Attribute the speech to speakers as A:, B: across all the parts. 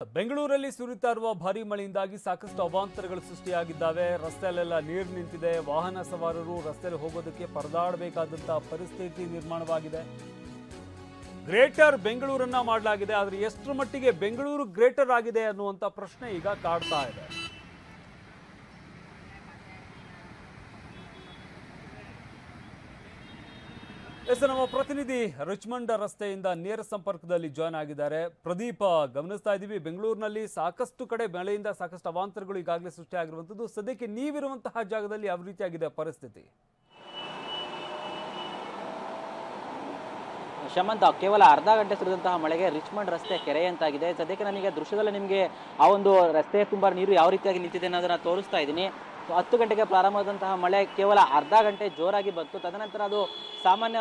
A: ಬೆಂಗಳೂರಲ್ಲಿ ಸುರಿತಾ ಇರುವ ಭಾರಿ ಮಳೆಯಿಂದಾಗಿ ಸಾಕಷ್ಟು ಅವಾಂತರಗಳು ಸೃಷ್ಟಿಯಾಗಿದ್ದಾವೆ. ರಸ್ತೆಯಲ್ಲೆಲ್ಲ ನೀರು ನಿಂತಿದೆ. ವಾಹನ ಸವಾರರು ರಸ್ತೆಯಲ್ಲಿ ಹೋಗೋದಕ್ಕೆ ಪರದಾಡಬೇಕಾದಂತಹ ಪರಿಸ್ಥಿತಿ ನಿರ್ಮಾಣವಾಗಿದೆ. ಗ್ರೇಟರ್ ಬೆಂಗಳೂರನ್ನ ಮಾಡಲಾಗಿದೆ, ಆದರೆ ಎಷ್ಟರ ಮಟ್ಟಿಗೆ ಬೆಂಗಳೂರು ಗ್ರೇಟರ್ ಆಗಿದೆ ಅನ್ನುವಂಥ ಪ್ರಶ್ನೆ ಈಗ ಕಾಡ್ತಾ ಇದೆ. ನಮ್ಮ ಪ್ರತಿನಿಧಿ ರಿಚ್ಮಂಡ್ ರಸ್ತೆಯಿಂದ ನೇರ ಸಂಪರ್ಕದಲ್ಲಿ ಜಾಯ್ನ್ ಆಗಿದ್ದಾರೆ. ಪ್ರದೀಪ್, ಗಮನಿಸ್ತಾ ಇದ್ದೀವಿ ಬೆಂಗಳೂರಿನಲ್ಲಿ ಸಾಕಷ್ಟು ಕಡೆ ಮಳೆಯಿಂದ ಸಾಕಷ್ಟು ಅವಾಂತರಗಳು ಈಗಾಗಲೇ ಸೃಷ್ಟಿಯಾಗಿರುವಂಥದ್ದು. ಸದ್ಯಕ್ಕೆ ನೀವಿರುವಂತಹ ಜಾಗದಲ್ಲಿ ಯಾವ ರೀತಿಯಾಗಿದೆ ಪರಿಸ್ಥಿತಿ?
B: ಶಮಂತ, ಕೇವಲ ಅರ್ಧ ಗಂಟೆ ಸುರಿದಂತಹ ಮಳೆಗೆ ರಿಚ್ಮಂಡ್ ರಸ್ತೆ ಕೆರೆಯಂತಾಗಿದೆ. ಸದ್ಯಕ್ಕೆ ನನಗೆ ದೃಶ್ಯದಲ್ಲಿ ನಿಮಗೆ ಆ ಒಂದು ರಸ್ತೆಯ ತುಂಬ ನೀರು ಯಾವ ರೀತಿಯಾಗಿ ನಿಂತಿದೆ ಅನ್ನೋದನ್ನ ತೋರಿಸ್ತಾ ಇದ್ದೀನಿ. 10 ಗಂಟೆಗೆ ಪ್ರಾರಂಭವಾದಂತಹ ಮಳೆ ಕೇವಲ ಅರ್ಧ ಗಂಟೆ ಜೋರಾಗಿ ಬಂತು. ತದನಂತರ ಅದು ಸಾಮಾನ್ಯ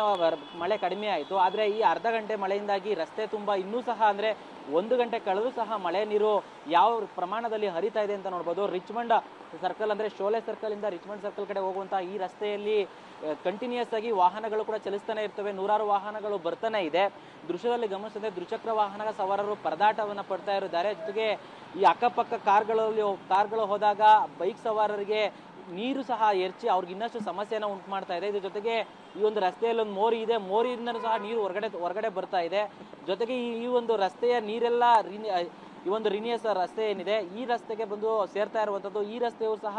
B: ಮಳೆ ಕಡಿಮೆ ಆಯಿತು. ಆದರೆ ಈ ಅರ್ಧ ಗಂಟೆ ಮಳೆಯಿಂದಾಗಿ ರಸ್ತೆ ತುಂಬ ಇನ್ನೂ ಸಹ ಅಂದರೆ 1 ಗಂಟೆ ಕಳೆದು ಸಹ ಮಳೆ ನೀರು ಯಾವ ಪ್ರಮಾಣದಲ್ಲಿ ಹರಿತಾ ಇದೆ ಅಂತ ನೋಡ್ಬೋದು. ರಿಚ್ಮಂಡ್ ಸರ್ಕಲ್ ಅಂದರೆ ಶೋಲೆ ಸರ್ಕಲ್ ಇಂದ ರಿಚ್ಮಂಡ್ ಸರ್ಕಲ್ ಕಡೆ ಹೋಗುವಂತಹ ಈ ರಸ್ತೆಯಲ್ಲಿ ಕಂಟಿನ್ಯೂಸ್ ಆಗಿ ವಾಹನಗಳು ಕೂಡ ಚಲಿಸ್ತಾನೆ ಇರ್ತವೆ. ನೂರಾರು ವಾಹನಗಳು ಬರ್ತಾನೆ ಇದೆ. ದೃಶ್ಯದಲ್ಲಿ ಗಮನಿಸಿದ್ರೆ ದ್ವಿಚಕ್ರ ವಾಹನ ಸವಾರರು ಪರದಾಟವನ್ನು ಪಡ್ತಾ ಇದ್ದಾರೆ. ಜೊತೆಗೆ ಈ ಅಕ್ಕಪಕ್ಕ ಕಾರ್ಗಳು ಹೋದಾಗ ಬೈಕ್ ಸವಾರರಿಗೆ ನೀರು ಸಹ ಎರಚಿ ಅವ್ರಿಗೆ ಇನ್ನಷ್ಟು ಸಮಸ್ಯೆಯನ್ನು ಉಂಟು ಮಾಡ್ತಾ ಇದೆ. ಇದ್ರ ಜೊತೆಗೆ ಈ ಒಂದು ರಸ್ತೆಯಲ್ಲಿ ಒಂದು ಮೋರಿ ಇದೆ, ಮೋರಿಯಿಂದನೂ ಸಹ ನೀರು ಹೊರಗಡೆ ಬರ್ತಾ ಇದೆ. ಜೊತೆಗೆ ಈ ಒಂದು ರಸ್ತೆಯ ನೀರೆಲ್ಲ ಈ ಒಂದು ರಿನಿಯಸ್ ರಸ್ತೆ ಏನಿದೆ ಈ ರಸ್ತೆಗೆ ಬಂದು ಸೇರ್ತಾ ಇರುವಂಥದ್ದು. ಈ ರಸ್ತೆಯು ಸಹ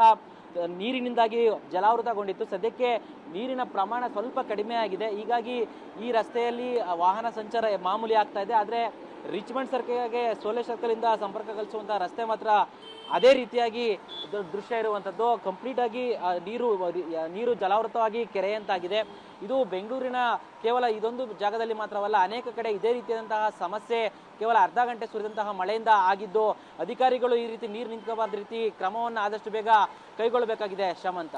B: ನೀರಿನಿಂದಾಗಿ ಜಲಾವೃತಗೊಂಡಿತ್ತು. ಸದ್ಯಕ್ಕೆ ನೀರಿನ ಪ್ರಮಾಣ ಸ್ವಲ್ಪ ಕಡಿಮೆ ಆಗಿದೆ. ಹೀಗಾಗಿ ಈ ರಸ್ತೆಯಲ್ಲಿ ವಾಹನ ಸಂಚಾರ ಮಾಮೂಲಿ ಆಗ್ತಾ ಇದೆ. ಆದರೆ ರಿಚ್ಮಂಡ್ ಸರ್ಕಲ್ಗೆ ಸೋಲೆ ಸರ್ಕಲ್ ಇಂದ ಸಂಪರ್ಕ ಕಲ್ಪಿಸುವಂತಹ ರಸ್ತೆ ಮಾತ್ರ ಅದೇ ರೀತಿಯಾಗಿ ದೃಶ್ಯ ಇರುವಂಥದ್ದು. ಕಂಪ್ಲೀಟ್ ಆಗಿ ನೀರು ಜಲಾವೃತವಾಗಿ ಕೆರೆಯಂತಾಗಿದೆ. ಇದು ಬೆಂಗಳೂರಿನ ಕೇವಲ ಇದೊಂದು ಜಾಗದಲ್ಲಿ ಮಾತ್ರವಲ್ಲ, ಅನೇಕ ಕಡೆ ಇದೇ ರೀತಿಯಾದಂತಹ ಸಮಸ್ಯೆ ಕೇವಲ ಅರ್ಧ ಗಂಟೆ ಸುರಿದಂತಹ ಮಳೆಯಿಂದ ಆಗಿದ್ದು, ಅಧಿಕಾರಿಗಳು ಈ ರೀತಿ ನೀರು ನಿಂತ್ಕೋಬಾರ್ದ ರೀತಿ ಕ್ರಮವನ್ನು ಆದಷ್ಟು ಬೇಗ ಕೈಗೊಳ್ಳಬೇಕಾಗಿದೆ. ಶಮಂತ.